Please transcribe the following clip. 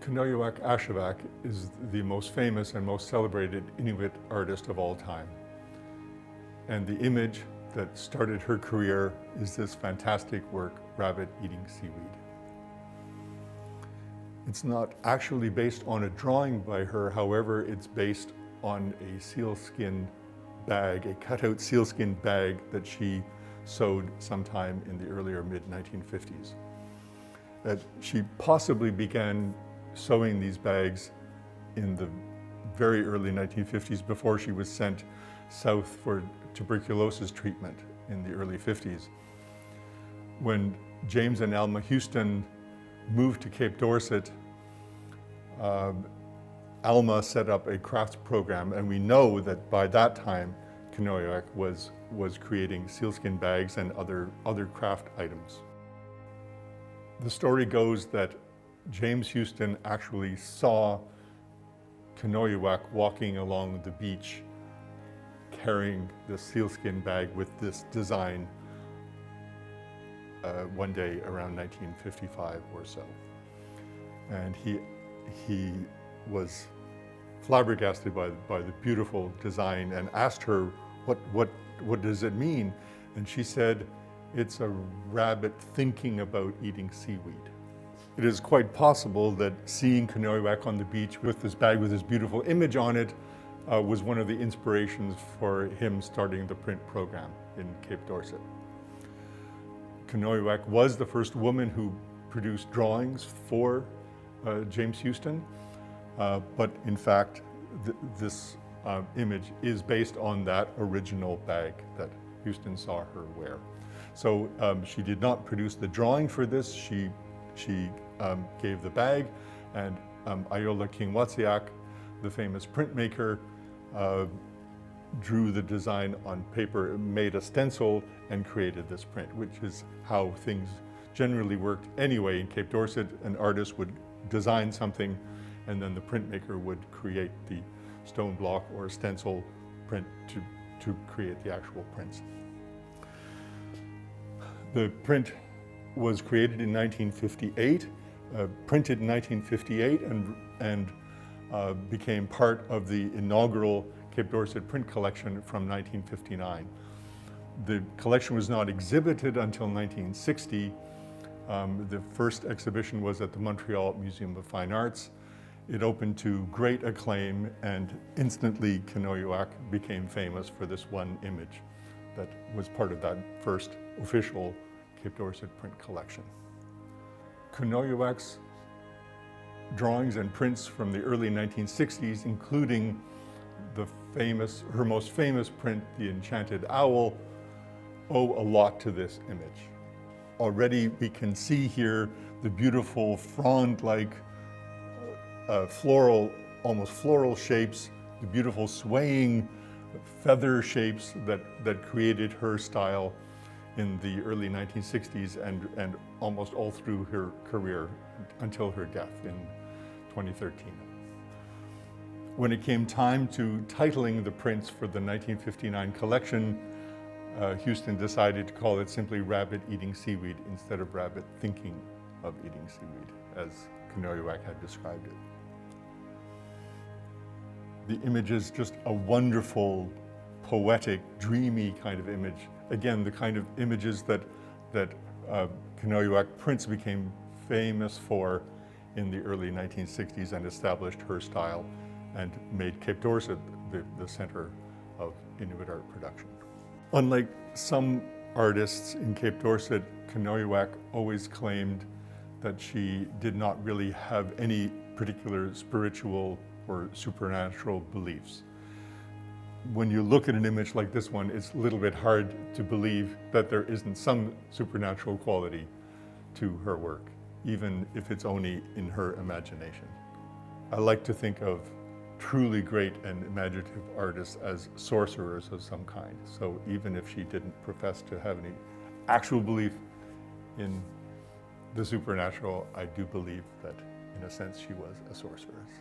KENOJUAK ASHEVAK is the most famous and most celebrated Inuit artist of all time. And the image that started her career is this fantastic work, Rabbit Eating Seaweed. It's not actually based on a drawing by her, however, it's based on a sealskin bag, a cutout sealskin bag that she sewed sometime in the earlier mid-1950s. That she possibly began sewing these bags in the very early 1950s before she was sent south for tuberculosis treatment in the early 50s. When James and Alma Houston moved to Cape Dorset, Alma set up a crafts program, and we know that by that time KENOJUAK was creating sealskin bags and other craft items. The story goes that James Houston actually saw KENOJUAK walking along the beach carrying the sealskin bag with this design one day around 1955 or so. And he was flabbergasted by the beautiful design and asked her, what does it mean? And she said, it's a rabbit thinking about eating seaweed. It is quite possible that seeing KENOJUAK on the beach with this bag with this beautiful image on it was one of the inspirations for him starting the print program in Cape Dorset. KENOJUAK was the first woman who produced drawings for James Houston, but in fact this image is based on that original bag that Houston saw her wear. So she did not produce the drawing for this. She gave the bag, and IYOLA KINGWATSIAK, the famous printmaker, drew the design on paper, made a stencil, and created this print, which is how things generally worked anyway. In Cape Dorset, an artist would design something, and then the printmaker would create the stone block or stencil print to create the actual prints. The print was created in 1958, printed in 1958, and became part of the inaugural Cape Dorset print collection from 1959. The collection was not exhibited until 1960. The first exhibition was at the Montreal Museum of Fine Arts. It opened to great acclaim, and instantly KENOJUAK became famous for this one image that was part of that first official Cape Dorset print collection. KENOJUAK's drawings and prints from the early 1960s, including her most famous print, The Enchanted Owl, owe a lot to this image. Already we can see here the beautiful frond-like almost floral shapes, the beautiful swaying feather shapes that created her style in the early 1960s and almost all through her career until her death in 2013. When it came time to titling the prints for the 1959 collection, Houston decided to call it simply Rabbit Eating Seaweed instead of Rabbit Thinking of Eating Seaweed, as KENOJUAK had described it. The image is just a wonderful, poetic, dreamy kind of image. Again, the kind of images that KENOJUAK prints became famous for in the early 1960s and established her style and made Cape Dorset the center of Inuit art production. Unlike some artists in Cape Dorset, KENOJUAK always claimed that she did not really have any particular spiritual or supernatural beliefs. When you look at an image like this one, it's a little bit hard to believe that there isn't some supernatural quality to her work, even if it's only in her imagination. I like to think of truly great and imaginative artists as sorcerers of some kind. So even if she didn't profess to have any actual belief in the supernatural, I do believe that in a sense she was a sorceress.